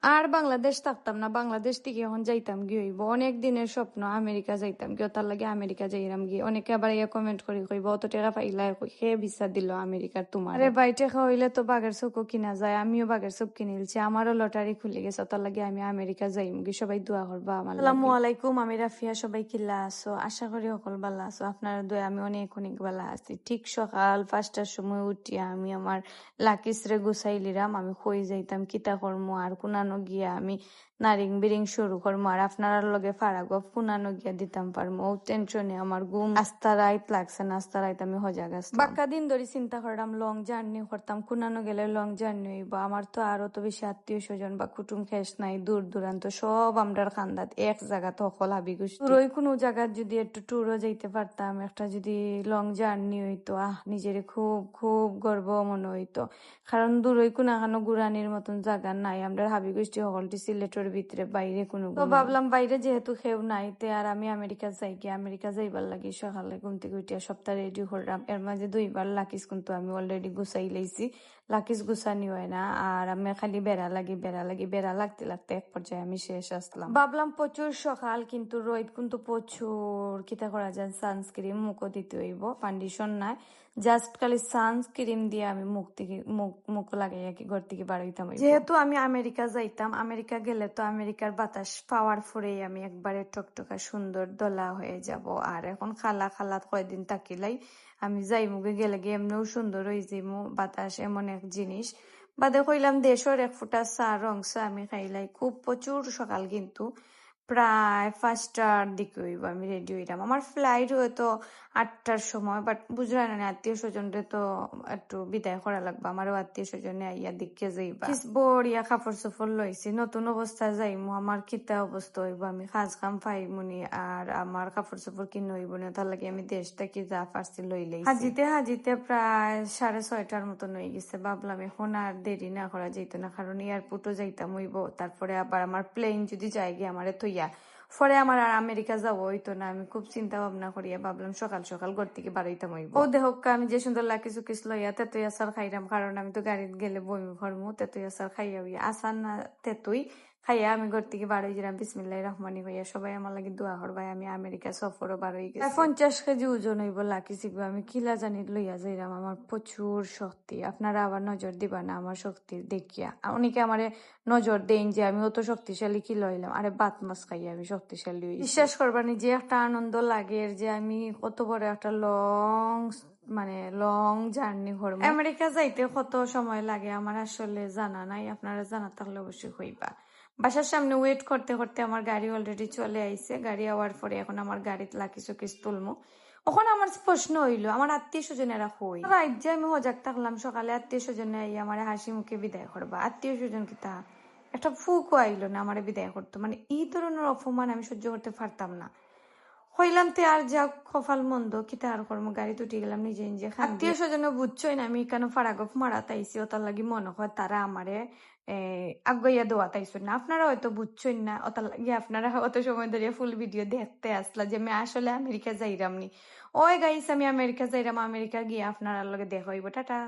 আর বাংলাদেশ থাকতাম না, বাংলাদেশ থেকে এখন যাইতাম গিয়ে হইব অনেক দিনের স্বপ্ন আমেরিকা যাইতাম গিয়ে, তার লাগে আমেরিকা যাইরাম গিয়ে। অনেকে আবার ইয়ে কমেন্ট করে কইব অত টাকা পাইলা সে ভিসা দিল আমেরিকার তোমার। আরে ভাই টাকা হইলে তো বাঘের চোখও কিনা যায়, আমিও বাঘের চোখ কিনিলছি, আমারও লটারি খুলে গেছে, তার লাগে আমি আমেরিকা যাইম গিয়ে। সবাই দোয়া করবা আমার। আসসালামু আলাইকুম, আমি রাফিয়া। সবাই কিল্লা আছো? আশা করি সকল ভালো আছো। আপনার দোয়া আমি অনেক অনেক ভালো আছি। ঠিক সকাল 5টার সময় উঠিয়া আমি আমার লাকিসরে গুছাইলিরাম। আমি কই যাইতাম কিতা করমু আর কুনানো গিয়া আমি নারিং বিরিং শুরু করমু আর আপনার লগে ফারাগফ কুনানো গিয়া দিতাম পারমু। ও টেনশনে আমার ঘুম আস্তা রাইত লাগছে না, আস্তা রাইত আমি হজাগ আসলাম। বাক্কা দিন ধরে চিন্তা করলাম লং জার্নি করতাম, কুনানো গেলে লং জার্নি হইব। আমার তো আরো তো বেশি আত্মীয় স্বজন বা কুটুম খেস নাই, দূর দূরান্ত সব আমরার খান্দাত এক জায়গা তকল হাবি গোষ্ঠী। দূরই কোনো জায়গায় যদি একটু ট্যুরও যাইতে পারতাম, একটা যদি লং জার্নি হইতো, নিজের খুব খুব গর্ব মনে হইতো। কারণ দূরই কোনো এখনো গুরানির মতন জায়গা নাই, আমরা হাবি গোষ্ঠী সকলটি সিলেটের ভিতরে, বাইরে কোনো। তো ভাবলাম বাইরে যেহেতু কেউ নাই তে আর আমি আমেরিকা যাই গিয়ে, আমেরিকা যাইবার লাগি সকালে ঘুম থেকে উঠিয়া সপ্তাহ রেডি করলাম। এর মাঝে 2বার লাকিস কিন্তু আমি অলরেডি গুছাই লাইছি, লাকিস গুছানি হয় না। আর আমি খালি বেড়া লাগতে লাগতে এক পর্যায়ে আমি শেষ আসলাম। ভাবলাম প্রচুর সকাল কিন্তু রোদ কিন্তু প্রচুর, কিতা করা যায়, সানস্ক্রিন মুখও দিতে হইব, কন্ডিশন নাই, জাস্ট খালি সানস্ক্রিন দিয়ে আমি মুখ লাগাইয়া কি ঘর থেকে বার হইতাম। যেহেতু আমি আমেরিকা যাইতাম, আমেরিকা গেলে তো আমেরিকার বাতাস পাওয়ার পরেই আমি একবারে টকটকা সুন্দর দলা হয়ে যাব। আর এখন খালাত কয়দিন থাকিলাই আমি যাই মুখে গেলে গিয়ে এমনিও সুন্দর হয়ে যাইমু। বাতাস এমন এক জিনিস, বাদে কইলাম দেশের এক ফুটা চা রংসা আমি খাইলাই। খুব প্রচুর সকাল কিন্তু প্রায় 5টার দিকে হইব আমি রেডি হইলাম। আমার ফ্লাইট হয়তো 8টার সময়, বাট বুঝলাম না আত্মীয় স্বজনরে তো একটু বিদায় করা লাগবে, আমারও আত্মীয় স্বজনে আইয়া দিকে যাইবা। বড়িয়া কাপড় চোপড় লইছি, নতুন অবস্থায় যাইমু, আমার কিতা অবস্থা হইব, আমি কাজ কাম পাইমুনি আর আমার কাপড় চোপড় কিনে হইব না, তার লাগে আমি দেশ থেকে যা পারছি লই লাইছি। হাজিতে প্রায় 6:30টার মতন হয়ে গেছে। ভাবলাম এখন আর দেরি না করা যাইতো না, কারণ এয়ারপোর্টও যাইতাম হইব, তারপরে আবার আমার প্লেন যদি যাই গিয়ে আমারে থইয়া পরে আমার আর আমেরিকা যাবো হইতো না। আমি খুব চিন্তা ভাবনা করিয়া ভাবলাম সকাল সকাল ঘর থেকে বাড়াইতাম হইব। ও দেহকা আমি যে সুন্দর লাকিস উকিস লইয়া তেতুই আচার খাইলাম, কারণ আমি তো গাড়িতে গেলে বমি ভরমু। তেতুই আচার খাইয়া হইয়া আসার না তেতুই খাইয়া আমি ঘর থেকে বার হয়ে গেলাম বিসমিল্লাহির রহমানির হইয়া। সবাই আমার লাগে দোয়া করবাই, আমি আমেরিকা সফরও বার হয়ে গেছি। 50 কেজি ওজন হইব লাকি শিখবো, আমি কিলা জানি লইয়া যাইলাম। আমার প্রচুর শক্তি, আপনারা আবার নজর দিবা না আমার শক্তি দেখিয়া। অনেকে আমারে নজর দেন যে আমি অত শক্তিশালী কি লইলাম, আরে বাত মাছ খাইয়া আমি শক্তিশালী হই। বিশ্বাস করবানি যে একটা আনন্দ লাগে যে আমি কত বড় একটা লং জার্নি করবো। আমেরিকা যাইতে কত সময় লাগে আমার আসলে জানা নাই, আপনারা জানা থাকলে অবশ্যই হইবা। বাসার সামনে ওয়েট করতে করতে আমার গাড়ি অলরেডি চলে আইছে। গাড়ি আওয়ার পরে এখন আমার গাড়িতে লাকিস উকিস তুলমু। ওখানে আমার প্রশ্ন হইলো আমার আত্মীয় স্বজনেরা হই রাইট যে আমি হজাক থাকলাম, সকালে আত্মীয় স্বজনে আমার হাসি মুখে বিদায় করবা। আত্মীয় স্বজন কি তা একটা ফুকও আইলো না আমার বিদায় করতো, মানে এই ধরনের অপমান আমি সহ্য করতে পারতাম না। হইলাম তে আর যা কপাল মন্দ, কিতা আর কর্ম, গাড়ি উঠে গেলাম নিজে নিজে। আত্মীয় স্বজন বুঝছই না আমি কেন ফারাগফ মারা তাইছি, ও তার লাগি মনে হয় তারা আমারে আগাইয়া দোয়া তাইছ না। আপনারা হয়তো বুঝছই না, ও তার লাগি আপনারা অত সময় ধরে ফুল ভিডিও দেখতে আসলা যে আমি আসলে আমেরিকা যাইরামনি। ওই গাইস আমি আমেরিকা যাইরাম, আমেরিকা গিয়ে আপনারা লগে দেখা হইব। টাটা।